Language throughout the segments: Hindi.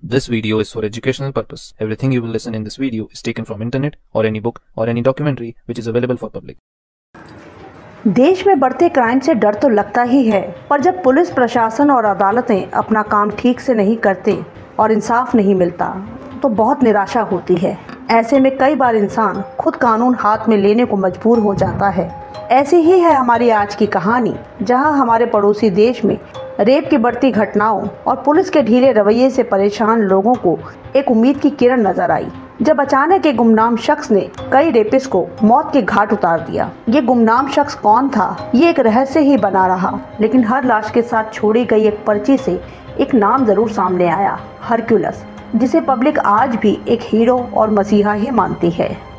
This video is for educational purpose. Everything you will listen in this video is taken from internet or any book or any documentary which is available for public. देश में बढ़ते क्राइम से डर तो लगता ही है, पर जब पुलिस प्रशासन और अदालतें अपना काम ठीक से नहीं करते और इंसाफ नहीं मिलता तो बहुत निराशा होती है। ऐसे में कई बार इंसान खुद कानून हाथ में लेने को मजबूर हो जाता है। ऐसी ही है हमारी आज की कहानी, जहां हमारे पड़ोसी देश में रेप की बढ़ती घटनाओं और पुलिस के ढीले रवैये से परेशान लोगों को एक उम्मीद की किरण नजर आई, जब अचानक एक गुमनाम शख्स ने कई रेपिस्ट को मौत के घाट उतार दिया। ये गुमनाम शख्स कौन था, ये एक रहस्य ही बना रहा, लेकिन हर लाश के साथ छोड़ी गई एक पर्ची से एक नाम जरूर सामने आया, हरक्यूलस, जिसे पब्लिक आज भी एक हीरो और मसीहा ही मानती है।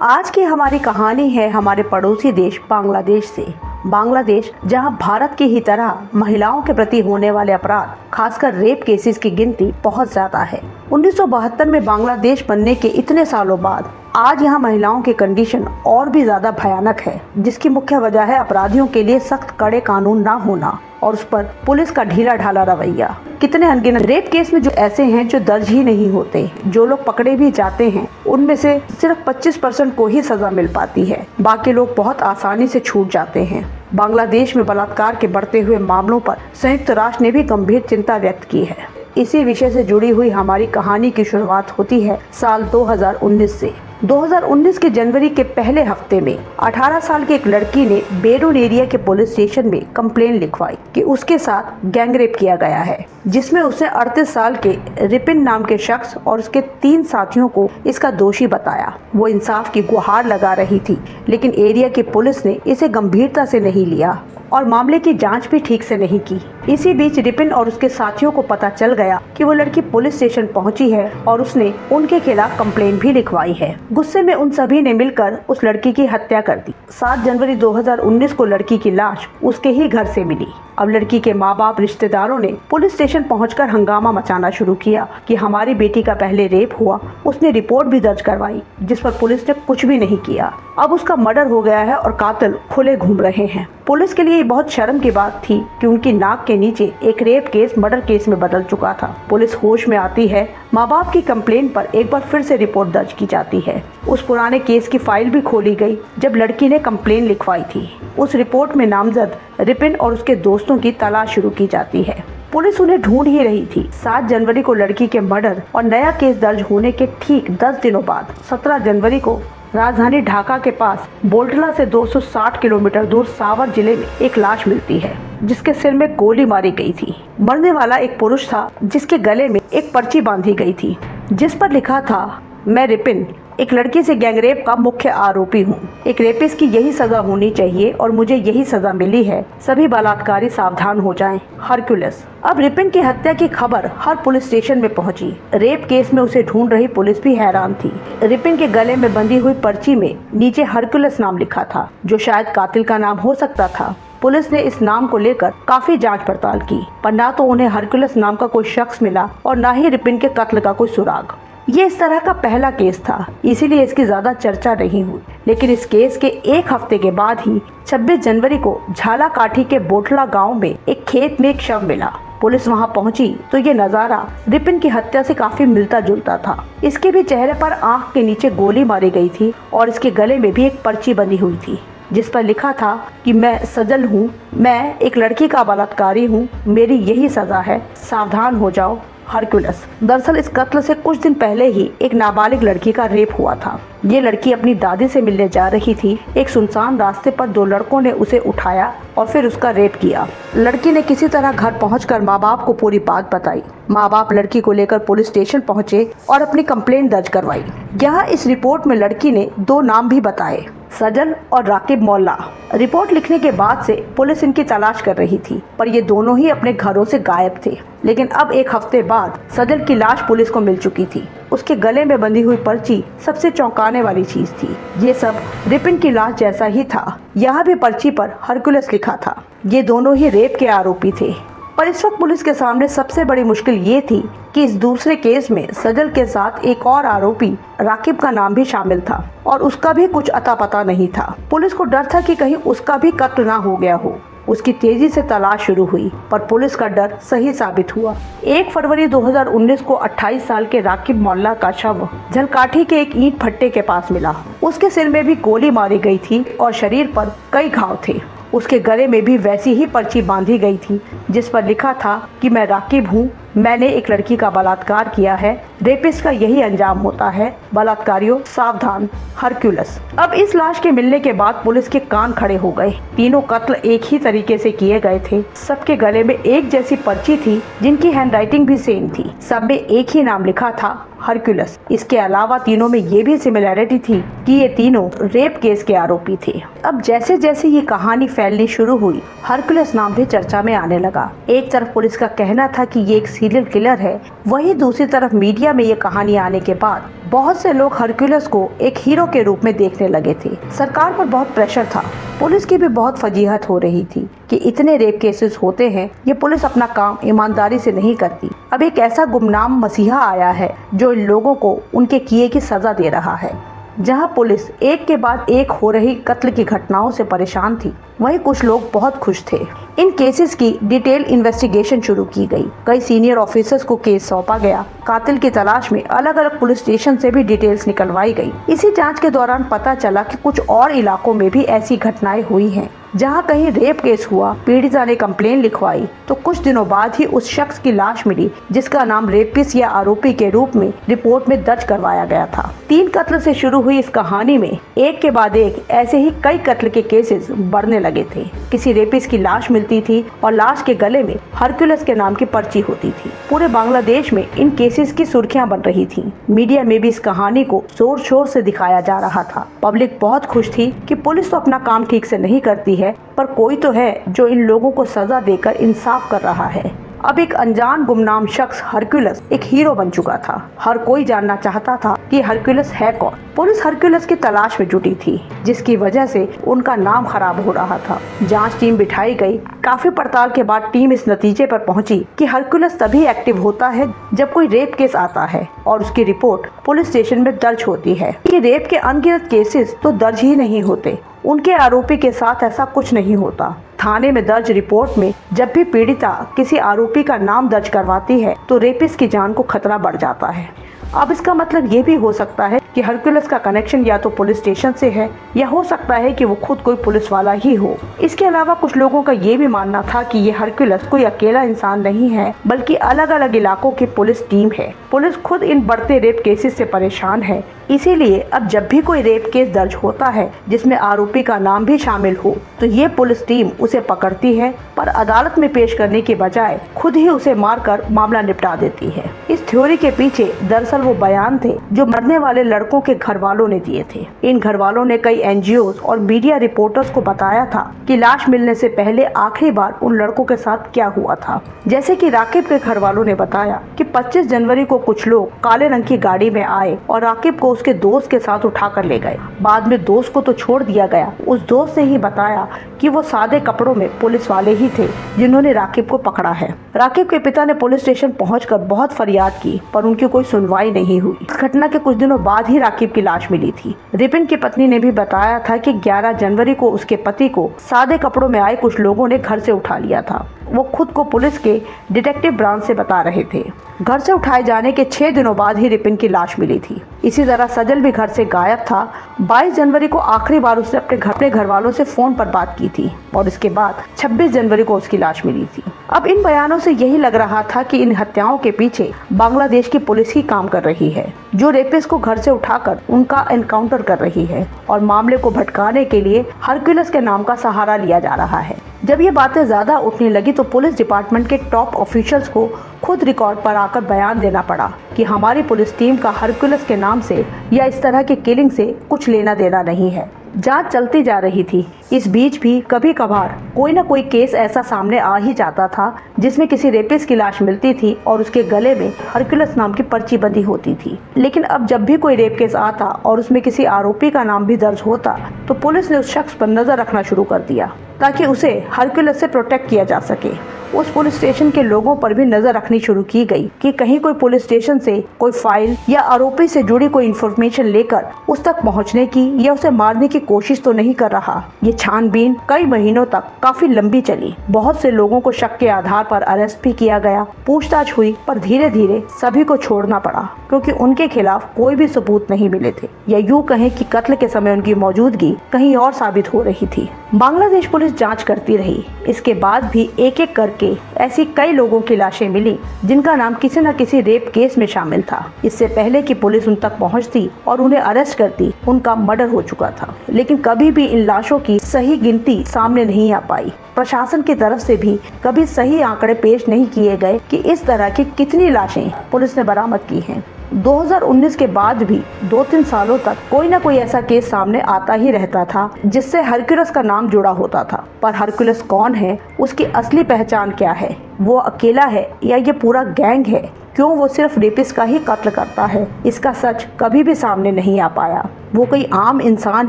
आज की हमारी कहानी है हमारे पड़ोसी देश बांग्लादेश से। बांग्लादेश, जहां भारत की ही तरह महिलाओं के प्रति होने वाले अपराध, खासकर रेप केसेस की गिनती बहुत ज्यादा है। 1972 में बांग्लादेश बनने के इतने सालों बाद आज यहाँ महिलाओं की कंडीशन और भी ज्यादा भयानक है, जिसकी मुख्य वजह है अपराधियों के लिए सख्त कड़े कानून ना होना और उस पर पुलिस का ढीला ढाला रवैया। कितने अनगिनत रेप केस में जो ऐसे हैं जो दर्ज ही नहीं होते, जो लोग पकड़े भी जाते हैं उनमें से सिर्फ 25% को ही सजा मिल पाती है, बाकी लोग बहुत आसानी से छूट जाते हैं। बांग्लादेश में बलात्कार के बढ़ते हुए मामलों पर संयुक्त राष्ट्र ने भी गंभीर चिंता व्यक्त की है। इसी विषय से जुड़ी हुई हमारी कहानी की शुरुआत होती है साल 2019 से। 2019 के जनवरी के पहले हफ्ते में 18 साल की एक लड़की ने बेरून एरिया के पुलिस स्टेशन में कंप्लेन लिखवाई कि उसके साथ गैंगरेप किया गया है, जिसमें उसने 38 साल के रिपिन नाम के शख्स और उसके 3 साथियों को इसका दोषी बताया। वो इंसाफ की गुहार लगा रही थी, लेकिन एरिया की पुलिस ने इसे गंभीरता से नहीं लिया और मामले की जांच भी ठीक से नहीं की। इसी बीच रिपिन और उसके साथियों को पता चल गया कि वो लड़की पुलिस स्टेशन पहुंची है और उसने उनके खिलाफ कंप्लेन भी लिखवाई है। गुस्से में उन सभी ने मिलकर उस लड़की की हत्या कर दी। 7 जनवरी 2019 को लड़की की लाश उसके ही घर से मिली। अब लड़की के माँ बाप रिश्तेदारों ने पुलिस स्टेशन पहुंचकर हंगामा मचाना शुरू किया कि हमारी बेटी का पहले रेप हुआ। उसने रिपोर्ट भी दर्ज करवाई, जिस पर पुलिस ने कुछ भी नहीं किया। अब उसका मर्डर हो गया है और कातिल खुले घूम रहे हैं। पुलिस के लिए बहुत शर्म की बात थी कि उनकी नाक के नीचे एक रेप केस मर्डर केस में बदल चुका था। पुलिस होश में आती है, माँ बाप की कंप्लेन पर एक बार फिर से रिपोर्ट दर्ज की जाती है। उस पुराने केस की फाइल भी खोली गई जब लड़की ने कंप्लेन लिखवाई थी। उस रिपोर्ट में नामजद रिपिन और उसके दोस्तों की तलाश शुरू की जाती है। पुलिस उन्हें ढूंढ ही रही थी। 7 जनवरी को लड़की के मर्डर और नया केस दर्ज होने के ठीक 10 दिनों बाद 17 जनवरी को राजधानी ढाका के पास बोल्टला से 260 किलोमीटर दूर सावर जिले में एक लाश मिलती है, जिसके सिर में गोली मारी गई थी। मरने वाला एक पुरुष था, जिसके गले में एक पर्ची बांधी गई थी, जिस पर लिखा था, मैं रिपिन, एक लड़की से गैंगरेप का मुख्य आरोपी हूँ। एक रेपिस्ट की यही सजा होनी चाहिए और मुझे यही सजा मिली है। सभी बलात्कारी सावधान हो जाएं। हरक्यूलस। अब रिपिन की हत्या की खबर हर पुलिस स्टेशन में पहुंची। रेप केस में उसे ढूंढ रही पुलिस भी हैरान थी। रिपिन के गले में बंधी हुई पर्ची में नीचे हरक्यूलस नाम लिखा था, जो शायद कातिल का नाम हो सकता था। पुलिस ने इस नाम को लेकर काफी जांच पड़ताल की, पर ना तो उन्हें हरक्यूलस नाम का कोई शख्स मिला और ना ही रिपिन के कत्ल का कोई सुराग। ये इस तरह का पहला केस था, इसीलिए इसकी ज्यादा चर्चा नहीं हुई। लेकिन इस केस के एक हफ्ते के बाद ही 26 जनवरी को झालाकाठी के बोटला गांव में एक खेत में एक शव मिला। पुलिस वहां पहुंची तो ये नजारा रिपिन की हत्या से काफी मिलता जुलता था। इसके भी चेहरे पर आंख के नीचे गोली मारी गई थी और इसके गले में भी एक पर्ची बंधी हुई थी, जिस पर लिखा था कि मैं सजल हूँ, मैं एक लड़की का बलात्कारी हूँ, मेरी यही सजा है, सावधान हो जाओ, हरक्यूलस। दरअसल इस कत्ल से कुछ दिन पहले ही एक नाबालिग लड़की का रेप हुआ था। ये लड़की अपनी दादी से मिलने जा रही थी। एक सुनसान रास्ते पर 2 लड़कों ने उसे उठाया और फिर उसका रेप किया। लड़की ने किसी तरह घर पहुंचकर माँ बाप को पूरी बात बताई। माँ बाप लड़की को लेकर पुलिस स्टेशन पहुंचे और अपनी कंप्लेंट दर्ज करवाई। यहाँ इस रिपोर्ट में लड़की ने 2 नाम भी बताए, सजल और राकिब मौला। रिपोर्ट लिखने के बाद से पुलिस इनकी तलाश कर रही थी, पर ये दोनों ही अपने घरों से गायब थे। लेकिन अब एक हफ्ते बाद सजल की लाश पुलिस को मिल चुकी थी। उसके गले में बंधी हुई पर्ची सबसे चौंकाने वाली चीज थी। ये सब रिपिन की लाश जैसा ही था। यहाँ भी पर्ची पर हरक्यूलस लिखा था। ये दोनों ही रेप के आरोपी थे। पर इस वक्त पुलिस के सामने सबसे बड़ी मुश्किल ये थी कि इस दूसरे केस में सजल के साथ एक और आरोपी राकिब का नाम भी शामिल था और उसका भी कुछ अता पता नहीं था। पुलिस को डर था कि कहीं उसका भी कत्ल ना हो गया हो। उसकी तेजी से तलाश शुरू हुई, पर पुलिस का डर सही साबित हुआ। 1 फरवरी 2019 को 28 साल के राकिब मोल्ला का शव झलकाठी के एक ईंट भट्टे के पास मिला। उसके सिर में भी गोली मारी गई थी और शरीर पर कई घाव थे। उसके गले में भी वैसी ही पर्ची बांधी गई थी जिस पर लिखा था कि मैं राकिब हूँ, मैंने एक लड़की का बलात्कार किया है, रेपिस्ट का यही अंजाम होता है, बलात्कारियों सावधान, हरक्यूलस। अब इस लाश के मिलने के बाद पुलिस के कान खड़े हो गए। तीनों कत्ल एक ही तरीके से किए गए थे। सबके गले में एक जैसी पर्ची थी जिनकी हैंडराइटिंग भी सेम थी। सब में एक ही नाम लिखा था, हरक्यूलस। इसके अलावा तीनों में ये भी सिमिलैरिटी थी कि ये तीनों रेप केस के आरोपी थे। अब जैसे जैसे ये कहानी फैलनी शुरू हुई, हरक्यूलस नाम भी चर्चा में आने लगा। एक तरफ पुलिस का कहना था कि ये एक सीरियल किलर है, वहीं दूसरी तरफ मीडिया में ये कहानी आने के बाद बहुत से लोग हरक्यूलस को एक हीरो के रूप में देखने लगे थे। सरकार पर बहुत प्रेशर था। पुलिस की भी बहुत फजीहत हो रही थी कि इतने रेप केसेस होते हैं, ये पुलिस अपना काम ईमानदारी से नहीं करती। अब एक ऐसा गुमनाम मसीहा आया है जो इन लोगों को उनके किए की सजा दे रहा है। जहां पुलिस एक के बाद एक हो रही कत्ल की घटनाओं से परेशान थी, वहीं कुछ लोग बहुत खुश थे। इन केसेस की डिटेल इन्वेस्टिगेशन शुरू की गई। कई सीनियर ऑफिसर्स को केस सौंपा गया। कातिल की तलाश में अलग अलग पुलिस स्टेशन से भी डिटेल्स निकलवाई गई। इसी जांच के दौरान पता चला कि कुछ और इलाकों में भी ऐसी घटनाएं हुई हैं। जहां कहीं रेप केस हुआ, पीड़िता ने कंप्लेन लिखवाई तो कुछ दिनों बाद ही उस शख्स की लाश मिली जिसका नाम रेपिस्ट या आरोपी के रूप में रिपोर्ट में दर्ज करवाया गया था। 3 कत्ल से शुरू हुई इस कहानी में एक के बाद एक ऐसे ही कई कत्ल के केसेस बढ़ने लगे थे। किसी रेपिस्ट की लाश मिलती थी और लाश के गले में हरक्यूलस के नाम की पर्ची होती थी। पूरे बांग्लादेश में इन केसेस की सुर्खियां बन रही थी। मीडिया में भी इस कहानी को जोर शोर से दिखाया जा रहा था। पब्लिक बहुत खुश थी कि पुलिस तो अपना काम ठीक से नहीं करती है, पर कोई तो है जो इन लोगों को सजा देकर इंसाफ कर रहा है। अब एक अनजान गुमनाम शख्स हरक्यूलस एक हीरो बन चुका था। हर कोई जानना चाहता था कि हरक्यूलस है कौन। पुलिस हरक्यूलस की तलाश में जुटी थी, जिसकी वजह से उनका नाम खराब हो रहा था। जांच टीम बिठाई गई। काफी पड़ताल के बाद टीम इस नतीजे पर पहुंची कि हरक्यूलस तभी एक्टिव होता है जब कोई रेप केस आता है और उसकी रिपोर्ट पुलिस स्टेशन में दर्ज होती है। कि रेप के अनगिनत केसेस तो दर्ज ही नहीं होते, उनके आरोपी के साथ ऐसा कुछ नहीं होता। थाने में दर्ज रिपोर्ट में जब भी पीड़िता किसी आरोपी का नाम दर्ज करवाती है तो रेपिस्ट की जान को खतरा बढ़ जाता है। अब इसका मतलब ये भी हो सकता है कि हरक्यूलस का कनेक्शन या तो पुलिस स्टेशन से है या हो सकता है कि वो खुद कोई पुलिस वाला ही हो। इसके अलावा कुछ लोगों का ये भी मानना था कि ये हरक्यूलस कोई अकेला इंसान नहीं है, बल्कि अलग अलग इलाकों की पुलिस टीम है। पुलिस खुद इन बढ़ते रेप केसेस से परेशान है, इसीलिए अब जब भी कोई रेप केस दर्ज होता है जिसमें आरोपी का नाम भी शामिल हो तो ये पुलिस टीम उसे पकड़ती है, पर अदालत में पेश करने के बजाय खुद ही उसे मारकर मामला निपटा देती है। इस थ्योरी के पीछे दरअसल वो बयान थे जो मरने वाले लड़कों के घर वालों ने दिए थे। इन घर वालों ने कई एनजीओज और मीडिया रिपोर्टर्स को बताया था कि लाश मिलने से पहले आखिरी बार उन लड़कों के साथ क्या हुआ था। जैसे कि राकिब के घर वालों ने बताया कि 25 जनवरी को कुछ लोग काले रंग की गाड़ी में आए और राकिब को उसके दोस्त के साथ उठाकर ले गए। बाद में दोस्त को तो छोड़ दिया गया। उस दोस्त ने ही बताया कि वो सादे कपड़ों में पुलिस वाले ही थे जिन्होंने राकिब को पकड़ा है। राकिब के पिता ने पुलिस स्टेशन पहुंचकर बहुत फरियाद की, पर उनकी कोई सुनवाई नहीं हुई। इस घटना के कुछ दिनों बाद ही राकिब की लाश मिली थी। रिपिन की पत्नी ने भी बताया था कि 11 जनवरी को उसके पति को सादे कपड़ों में आए कुछ लोगों ने घर से उठा लिया था। वो खुद को पुलिस के डिटेक्टिव ब्रांच से बता रहे थे। घर से उठाए जाने के 6 दिनों बाद ही रिपिन की लाश मिली थी। इसी तरह सजल भी घर से गायब था। 22 जनवरी को आखिरी बार उसने अपने घर वालों से फोन पर बात की थी और इसके बाद 26 जनवरी को उसकी लाश मिली थी। अब इन बयानों से यही लग रहा था कि इन हत्याओं के पीछे बांग्लादेश की पुलिस ही काम कर रही है, जो रेपिस्ट को घर से उठाकर उनका एनकाउंटर कर रही है और मामले को भटकाने के लिए हरक्यूलस के नाम का सहारा लिया जा रहा है। जब ये बातें ज्यादा उठने लगी तो पुलिस डिपार्टमेंट के टॉप ऑफिशियल्स को खुद रिकॉर्ड पर आकर बयान देना पड़ा कि हमारी पुलिस टीम का हरक्यूलस के नाम से या इस तरह के किलिंग से कुछ लेना देना नहीं है। जांच चलती जा रही थी। इस बीच भी कभी कभार कोई न कोई केस ऐसा सामने आ ही जाता था जिसमें किसी रेपिस्ट की लाश मिलती थी और उसके गले में हरक्यूलस नाम की पर्ची बंधी होती थी। लेकिन अब जब भी कोई रेप केस आता और उसमें किसी आरोपी का नाम भी दर्ज होता तो पुलिस ने उस शख्स पर नजर रखना शुरू कर दिया। ताकि उसे हरक्यूलिस से प्रोटेक्ट किया जा सके। उस पुलिस स्टेशन के लोगों पर भी नजर रखनी शुरू की गई कि कहीं कोई पुलिस स्टेशन से कोई फाइल या आरोपी से जुड़ी कोई इन्फॉर्मेशन लेकर उस तक पहुंचने की या उसे मारने की कोशिश तो नहीं कर रहा। ये छानबीन कई महीनों तक काफी लंबी चली। बहुत से लोगों को शक के आधार पर अरेस्ट भी किया गया, पूछताछ हुई, पर धीरे धीरे सभी को छोड़ना पड़ा क्योंकि उनके खिलाफ कोई भी सबूत नहीं मिले थे, या यूँ कहें कि कत्ल के समय उनकी मौजूदगी कहीं और साबित हो रही थी। बांग्लादेश पुलिस जांच करती रही। इसके बाद भी एक एक करके ऐसी कई लोगों की लाशें मिली जिनका नाम किसी न किसी रेप केस में शामिल था। इससे पहले कि पुलिस उन तक पहुंचती और उन्हें अरेस्ट करती, उनका मर्डर हो चुका था। लेकिन कभी भी इन लाशों की सही गिनती सामने नहीं आ पाई। प्रशासन की तरफ से भी कभी सही आंकड़े पेश नहीं किए गए कि इस तरह की कितनी लाशें पुलिस ने बरामद की हैं। 2019 के बाद भी 2-3 सालों तक कोई न कोई ऐसा केस सामने आता ही रहता था जिससे हरक्यूलिस का नाम जुड़ा होता था। पर हरक्यूलिस कौन है, उसकी असली पहचान क्या है, वो अकेला है या ये पूरा गैंग है, क्यों वो सिर्फ रेपिस्ट का ही कत्ल करता है, इसका सच कभी भी सामने नहीं आ पाया। वो कोई आम इंसान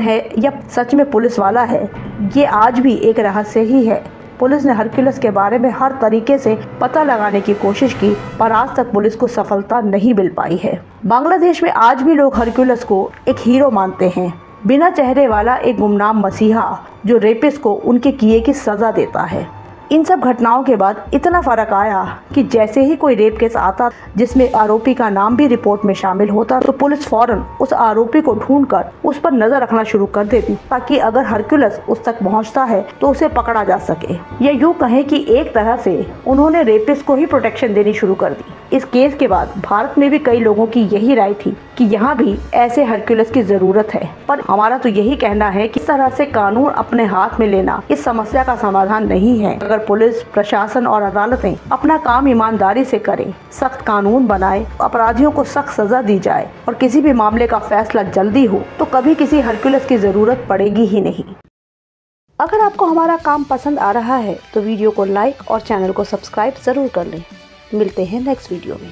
है या सच में पुलिस वाला है, ये आज भी एक रहस्य ही है। पुलिस ने हरक्यूलिस के बारे में हर तरीके से पता लगाने की कोशिश की, पर आज तक पुलिस को सफलता नहीं मिल पाई है। बांग्लादेश में आज भी लोग हरक्यूलिस को एक हीरो मानते हैं, बिना चेहरे वाला एक गुमनाम मसीहा जो रेपिस्ट को उनके किए की सजा देता है। इन सब घटनाओं के बाद इतना फर्क आया कि जैसे ही कोई रेप केस आता जिसमें आरोपी का नाम भी रिपोर्ट में शामिल होता, तो पुलिस फौरन उस आरोपी को ढूंढकर उस पर नजर रखना शुरू कर देती, ताकि अगर हरक्यूलिस उस तक पहुंचता है तो उसे पकड़ा जा सके। या यूँ कहें कि एक तरह से उन्होंने रेपिस्ट को ही प्रोटेक्शन देनी शुरू कर दी। इस केस के बाद भारत में भी कई लोगों की यही राय थी कि यहाँ भी ऐसे हरक्यूलिस की जरूरत है। पर हमारा तो यही कहना है कि इस तरह से कानून अपने हाथ में लेना इस समस्या का समाधान नहीं है। अगर पुलिस, प्रशासन और अदालतें अपना काम ईमानदारी से करें, सख्त कानून बनाए, अपराधियों को सख्त सजा दी जाए और किसी भी मामले का फैसला जल्दी हो, तो कभी किसी हरक्यूलिस की जरूरत पड़ेगी ही नहीं। अगर आपको हमारा काम पसंद आ रहा है तो वीडियो को लाइक और चैनल को सब्सक्राइब जरूर कर लें। मिलते हैं नेक्स्ट वीडियो में।